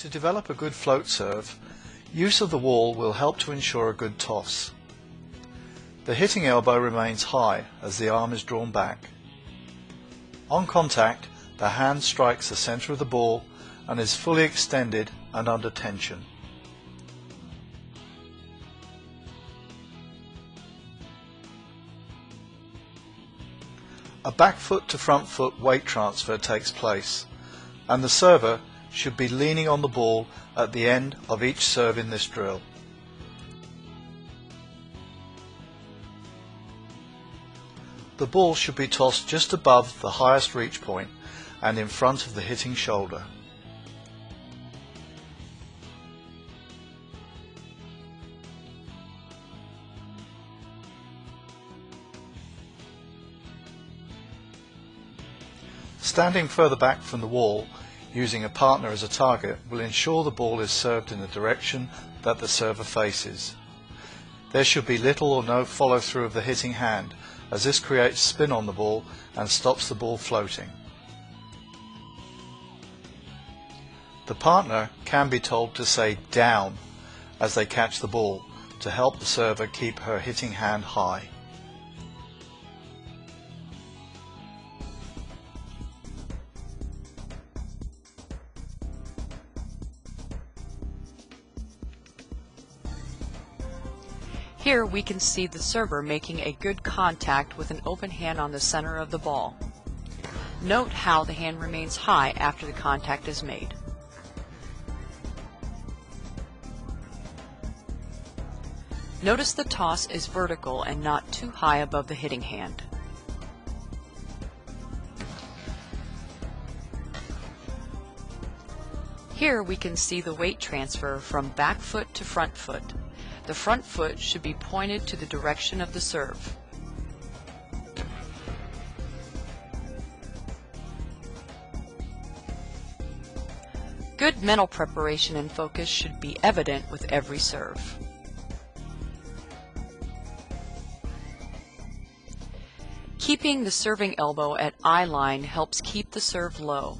To develop a good float serve, use of the wall will help to ensure a good toss. The hitting elbow remains high as the arm is drawn back. On contact, the hand strikes the center of the ball and is fully extended and under tension. A back foot to front foot weight transfer takes place, and the server should be leaning on the ball at the end of each serve in this drill. The ball should be tossed just above the highest reach point and in front of the hitting shoulder. Standing further back from the wall, using a partner as a target, will ensure the ball is served in the direction that the server faces. There should be little or no follow through of the hitting hand, as this creates spin on the ball and stops the ball floating. The partner can be told to say down as they catch the ball to help the server keep her hitting hand high. Here we can see the server making a good contact with an open hand on the center of the ball. Note how the hand remains high after the contact is made. Notice the toss is vertical and not too high above the hitting hand. Here we can see the weight transfer from back foot to front foot. The front foot should be pointed to the direction of the serve. Good mental preparation and focus should be evident with every serve. Keeping the serving elbow at eye line helps keep the serve low.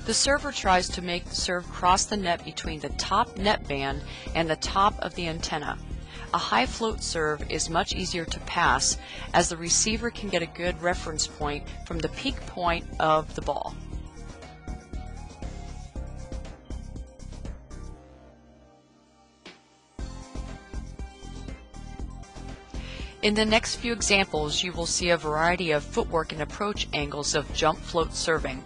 The server tries to make the serve cross the net between the top net band and the top of the antenna. A high float serve is much easier to pass as the receiver can get a good reference point from the peak point of the ball. In the next few examples, you will see a variety of footwork and approach angles of jump float serving.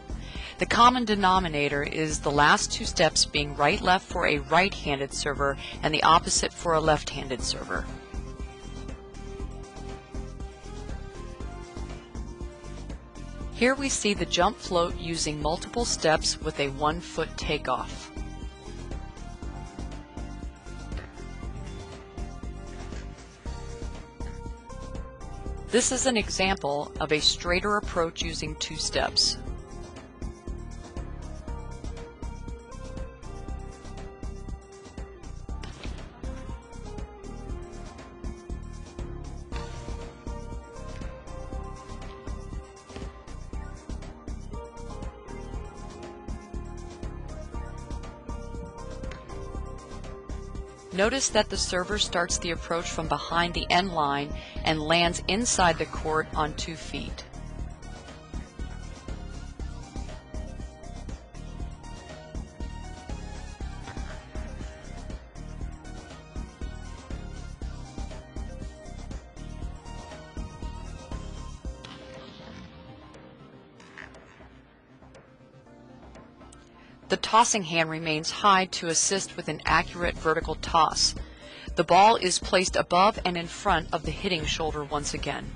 The common denominator is the last two steps being right-left for a right-handed server and the opposite for a left-handed server. Here we see the jump float using multiple steps with a 1-foot takeoff. This is an example of a straighter approach using 2 steps. Notice that the server starts the approach from behind the end line and lands inside the court on 2 feet. The tossing hand remains high to assist with an accurate vertical toss. The ball is placed above and in front of the hitting shoulder once again.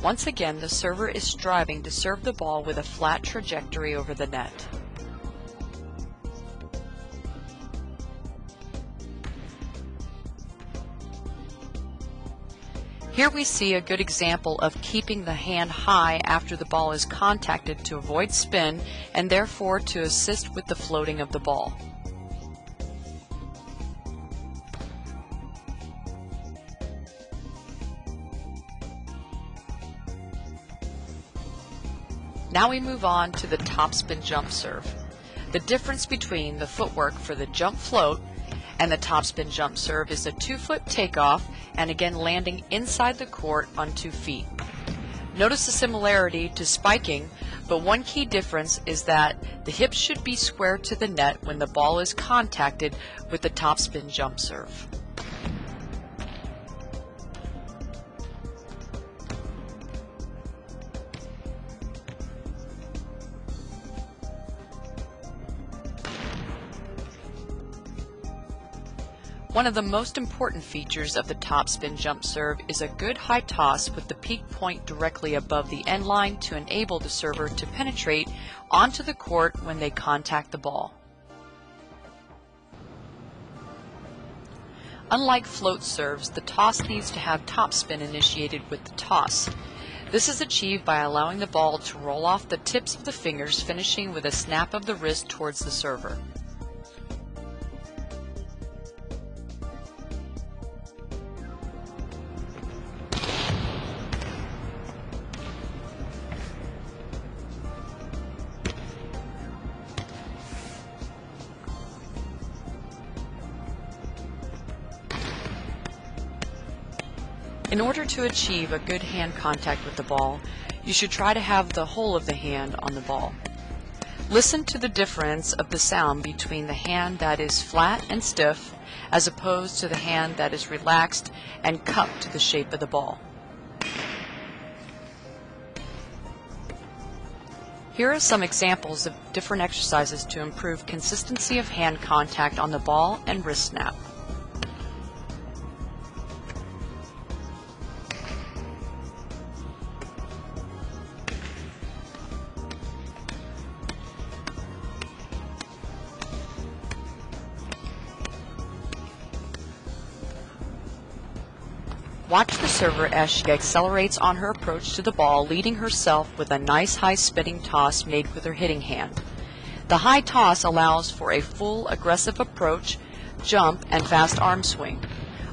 Once again, the server is striving to serve the ball with a flat trajectory over the net. Here we see a good example of keeping the hand high after the ball is contacted to avoid spin and therefore to assist with the floating of the ball. Now we move on to the topspin jump serve. The difference between the footwork for the jump float and the topspin jump serve is a 2-foot takeoff and again landing inside the court on 2 feet. Notice the similarity to spiking, but one key difference is that the hips should be square to the net when the ball is contacted with the topspin jump serve. One of the most important features of the topspin jump serve is a good high toss with the peak point directly above the end line to enable the server to penetrate onto the court when they contact the ball. Unlike float serves, the toss needs to have topspin initiated with the toss. This is achieved by allowing the ball to roll off the tips of the fingers, finishing with a snap of the wrist towards the server. In order to achieve a good hand contact with the ball, you should try to have the whole of the hand on the ball. Listen to the difference of the sound between the hand that is flat and stiff as opposed to the hand that is relaxed and cupped to the shape of the ball. Here are some examples of different exercises to improve consistency of hand contact on the ball and wrist snap. Watch the server as she accelerates on her approach to the ball, leading herself with a nice high spinning toss made with her hitting hand. The high toss allows for a full aggressive approach, jump, and fast arm swing.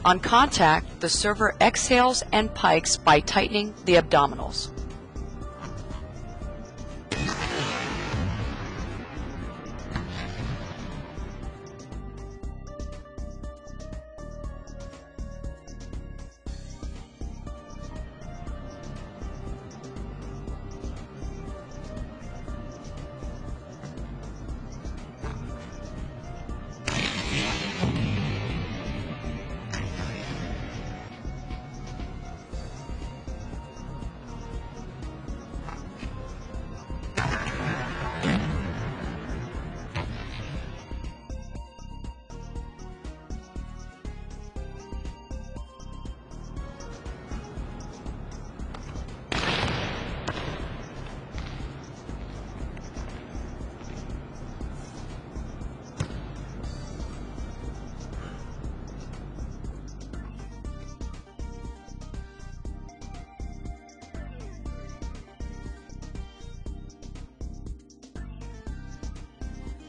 On contact, the server exhales and pikes by tightening the abdominals.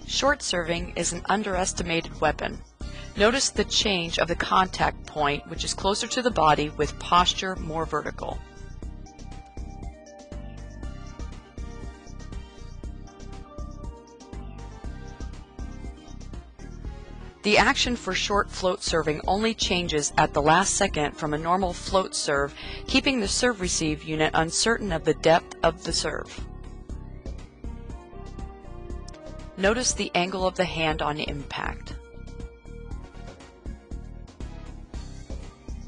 Short serving is an underestimated weapon. Notice the change of the contact point, which is closer to the body with posture more vertical. The action for short float serving only changes at the last second from a normal float serve, keeping the serve-receive unit uncertain of the depth of the serve. Notice the angle of the hand on impact.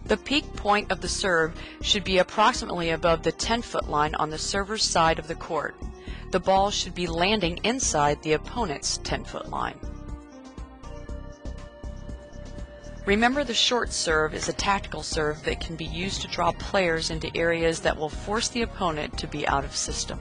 The peak point of the serve should be approximately above the 10-foot line on the server's side of the court. The ball should be landing inside the opponent's 10-foot line. Remember, the short serve is a tactical serve that can be used to draw players into areas that will force the opponent to be out of system.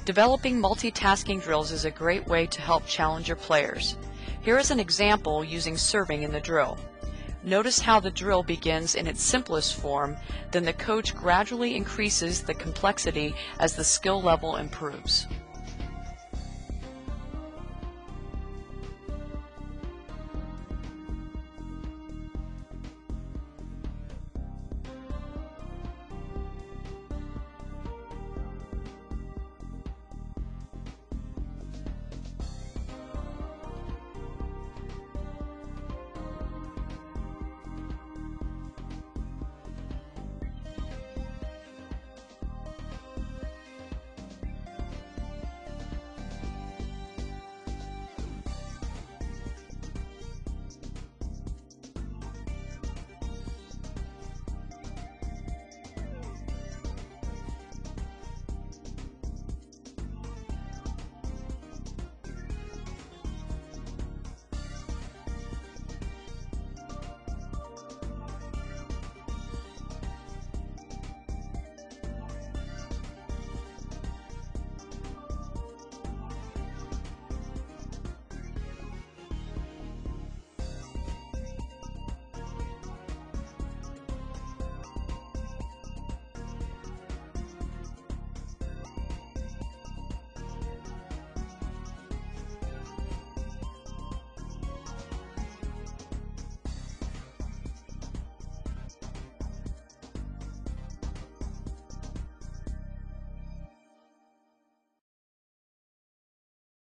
Developing multitasking drills is a great way to help challenge your players. Here is an example using serving in the drill. Notice how the drill begins in its simplest form, then the coach gradually increases the complexity as the skill level improves.